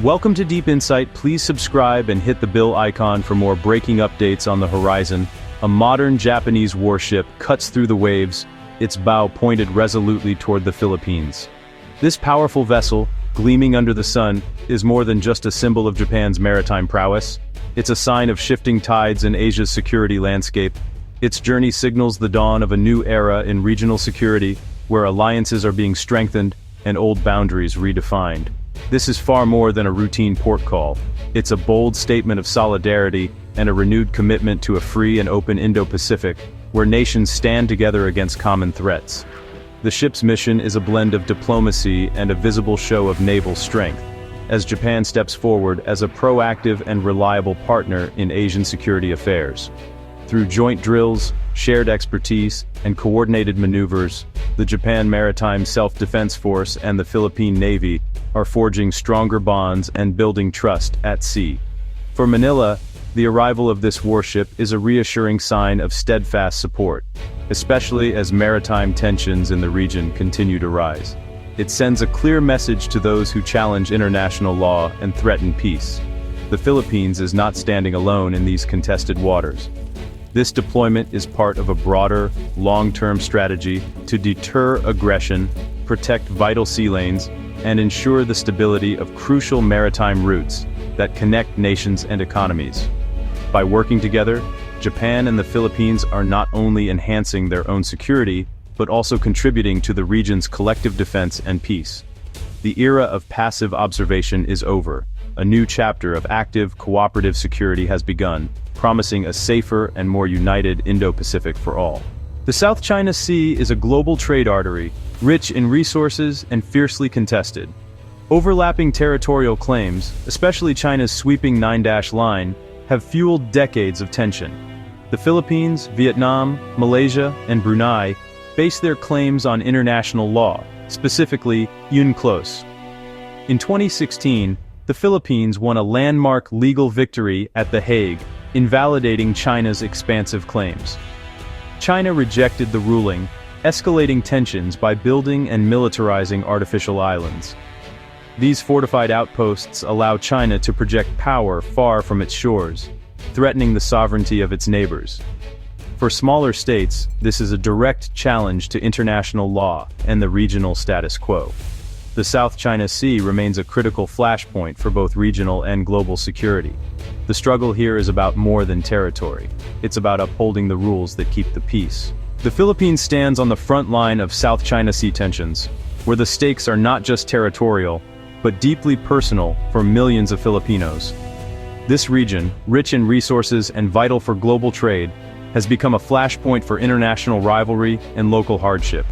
Welcome to Deep Insight. Please subscribe and hit the bell icon for more breaking updates on the horizon. A modern Japanese warship cuts through the waves, its bow pointed resolutely toward the Philippines. This powerful vessel, gleaming under the sun, is more than just a symbol of Japan's maritime prowess. It's a sign of shifting tides in Asia's security landscape. Its journey signals the dawn of a new era in regional security, where alliances are being strengthened and old boundaries redefined. This is far more than a routine port call. It's a bold statement of solidarity and a renewed commitment to a free and open Indo-Pacific, where nations stand together against common threats. The ship's mission is a blend of diplomacy and a visible show of naval strength, as Japan steps forward as a proactive and reliable partner in Asian security affairs. Through joint drills, shared expertise, and coordinated maneuvers, the Japan Maritime Self-Defense Force and the Philippine Navy are forging stronger bonds and building trust at sea. For Manila, the arrival of this warship is a reassuring sign of steadfast support, especially as maritime tensions in the region continue to rise. It sends a clear message to those who challenge international law and threaten peace. The Philippines is not standing alone in these contested waters. This deployment is part of a broader, long-term strategy to deter aggression, protect vital sea lanes, and ensure the stability of crucial maritime routes that connect nations and economies. By working together, Japan and the Philippines are not only enhancing their own security, but also contributing to the region's collective defense and peace. The era of passive observation is over. A new chapter of active, cooperative security has begun, promising a safer and more united Indo-Pacific for all. The South China Sea is a global trade artery, rich in resources and fiercely contested. Overlapping territorial claims, especially China's sweeping nine-dash line, have fueled decades of tension. The Philippines, Vietnam, Malaysia, and Brunei base their claims on international law, specifically UNCLOS. In 2016, the Philippines won a landmark legal victory at The Hague, invalidating China's expansive claims. China rejected the ruling, escalating tensions by building and militarizing artificial islands. These fortified outposts allow China to project power far from its shores, threatening the sovereignty of its neighbors. For smaller states, this is a direct challenge to international law and the regional status quo. The South China Sea remains a critical flashpoint for both regional and global security. The struggle here is about more than territory. It's about upholding the rules that keep the peace. The Philippines stands on the front line of South China Sea tensions, where the stakes are not just territorial, but deeply personal for millions of Filipinos. This region, rich in resources and vital for global trade, has become a flashpoint for international rivalry and local hardship.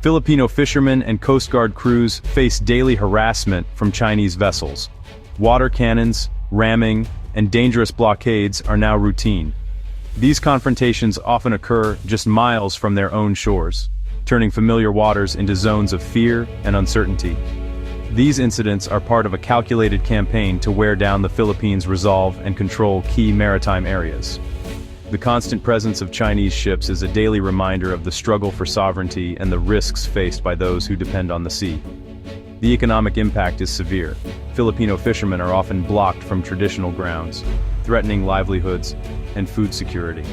Filipino fishermen and Coast Guard crews face daily harassment from Chinese vessels. Water cannons, ramming, and dangerous blockades are now routine. These confrontations often occur just miles from their own shores, turning familiar waters into zones of fear and uncertainty. These incidents are part of a calculated campaign to wear down the Philippines' resolve and control key maritime areas. The constant presence of Chinese ships is a daily reminder of the struggle for sovereignty and the risks faced by those who depend on the sea. The economic impact is severe. Filipino fishermen are often blocked from traditional grounds, threatening livelihoods and food security.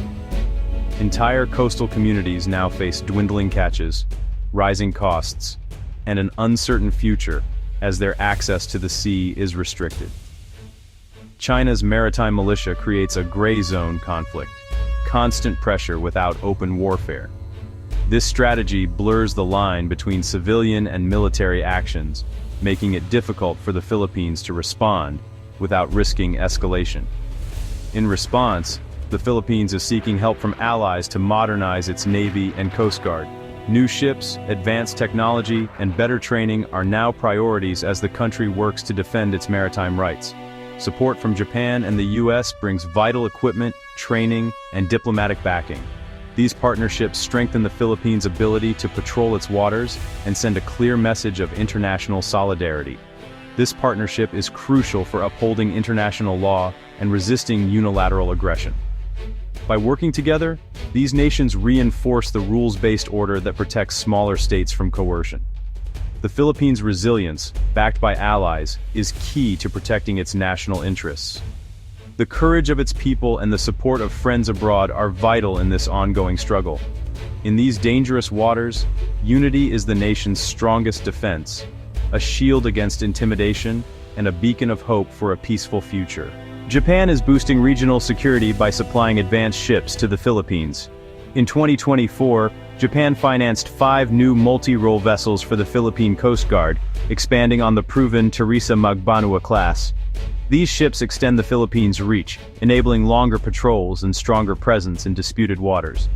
Entire coastal communities now face dwindling catches, rising costs, and an uncertain future as their access to the sea is restricted. China's maritime militia creates a gray zone conflict, constant pressure without open warfare. This strategy blurs the line between civilian and military actions, making it difficult for the Philippines to respond without risking escalation. In response, the Philippines is seeking help from allies to modernize its Navy and Coast Guard. New ships, advanced technology, and better training are now priorities as the country works to defend its maritime rights. Support from Japan and the US brings vital equipment, training, and diplomatic backing. These partnerships strengthen the Philippines' ability to patrol its waters and send a clear message of international solidarity. This partnership is crucial for upholding international law and resisting unilateral aggression. By working together, these nations reinforce the rules-based order that protects smaller states from coercion. The Philippines' resilience, backed by allies, is key to protecting its national interests. The courage of its people and the support of friends abroad are vital in this ongoing struggle. In these dangerous waters, unity is the nation's strongest defense, a shield against intimidation, and a beacon of hope for a peaceful future. Japan is boosting regional security by supplying advanced ships to the Philippines. In 2024, Japan financed 5 new multi-role vessels for the Philippine Coast Guard, expanding on the proven Teresa Magbanua class. These ships extend the Philippines' reach, enabling longer patrols and stronger presence in disputed waters.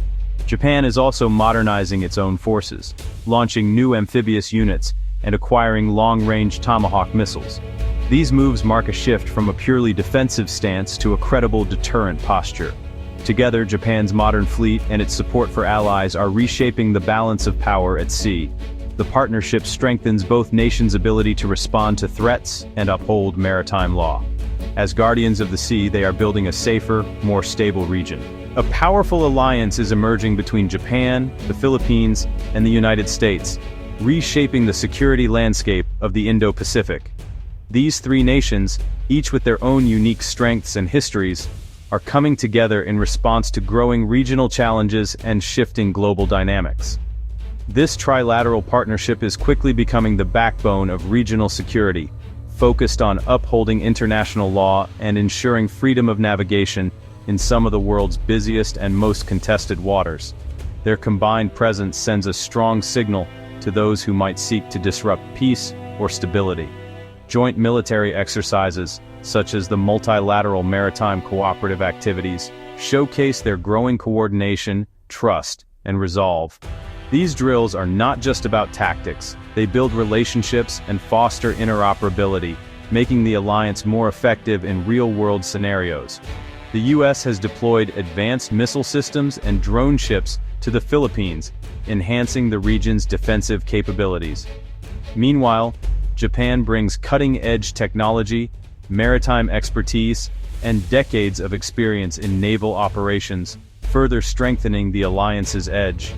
Japan is also modernizing its own forces, launching new amphibious units, and acquiring long-range Tomahawk missiles. These moves mark a shift from a purely defensive stance to a credible deterrent posture. Together, Japan's modern fleet and its support for allies are reshaping the balance of power at sea. The partnership strengthens both nations' ability to respond to threats and uphold maritime law. As guardians of the sea, they are building a safer, more stable region. A powerful alliance is emerging between Japan, the Philippines, and the United States, reshaping the security landscape of the Indo-Pacific. These 3 nations, each with their own unique strengths and histories, are coming together in response to growing regional challenges and shifting global dynamics. This trilateral partnership is quickly becoming the backbone of regional security, focused on upholding international law and ensuring freedom of navigation in some of the world's busiest and most contested waters. Their combined presence sends a strong signal to those who might seek to disrupt peace or stability. Joint military exercises, such as the multilateral maritime cooperative activities, showcase their growing coordination, trust, and resolve. These drills are not just about tactics, they build relationships and foster interoperability, making the alliance more effective in real-world scenarios. The U.S. has deployed advanced missile systems and drone ships to the Philippines, enhancing the region's defensive capabilities. Meanwhile, Japan brings cutting-edge technology, maritime expertise, and decades of experience in naval operations, further strengthening the alliance's edge.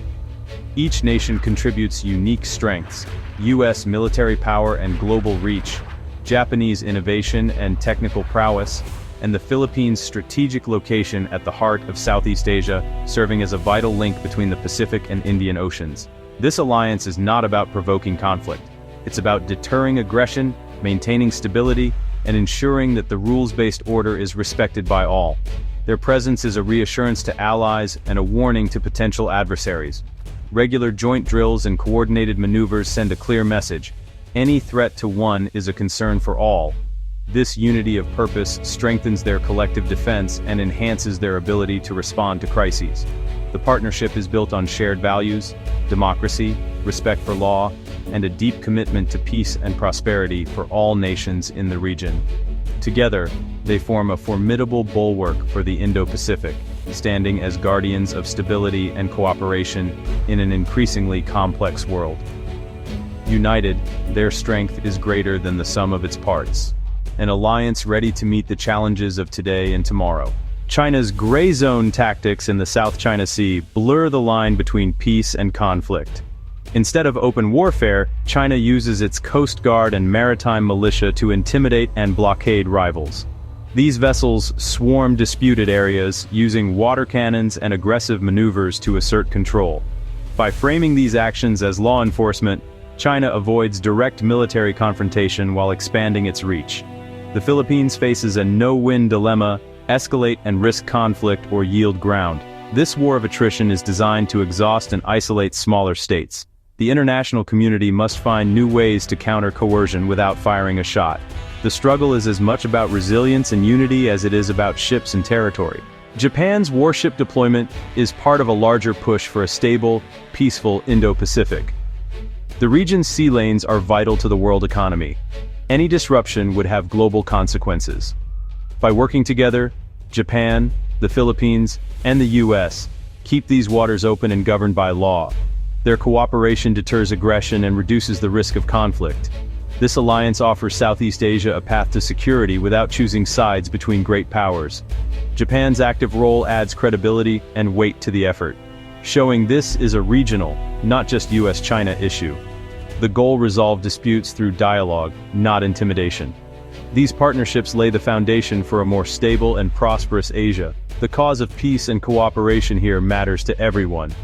Each nation contributes unique strengths: U.S. military power and global reach, Japanese innovation and technical prowess, and the Philippines' strategic location at the heart of Southeast Asia, serving as a vital link between the Pacific and Indian Oceans. This alliance is not about provoking conflict. It's about deterring aggression, maintaining stability, and ensuring that the rules-based order is respected by all. Their presence is a reassurance to allies and a warning to potential adversaries. Regular joint drills and coordinated maneuvers send a clear message: any threat to one is a concern for all. This unity of purpose strengthens their collective defense and enhances their ability to respond to crises. The partnership is built on shared values, democracy, respect for law, and a deep commitment to peace and prosperity for all nations in the region. Together, they form a formidable bulwark for the Indo-Pacific, standing as guardians of stability and cooperation in an increasingly complex world. United, their strength is greater than the sum of its parts. An alliance ready to meet the challenges of today and tomorrow. China's gray zone tactics in the South China Sea blur the line between peace and conflict. Instead of open warfare, China uses its Coast Guard and maritime militia to intimidate and blockade rivals. These vessels swarm disputed areas, using water cannons and aggressive maneuvers to assert control. By framing these actions as law enforcement, China avoids direct military confrontation while expanding its reach. The Philippines faces a no-win dilemma: escalate and risk conflict or yield ground. This war of attrition is designed to exhaust and isolate smaller states. The international community must find new ways to counter coercion without firing a shot. The struggle is as much about resilience and unity as it is about ships and territory. Japan's warship deployment is part of a larger push for a stable, peaceful Indo-Pacific. The region's sea lanes are vital to the world economy. Any disruption would have global consequences. By working together, Japan, the Philippines, and the U.S. keep these waters open and governed by law. Their cooperation deters aggression and reduces the risk of conflict. This alliance offers Southeast Asia a path to security without choosing sides between great powers. Japan's active role adds credibility and weight to the effort, showing this is a regional, not just U.S.-China issue. The goal: resolve disputes through dialogue, not intimidation. These partnerships lay the foundation for a more stable and prosperous Asia. The cause of peace and cooperation here matters to everyone.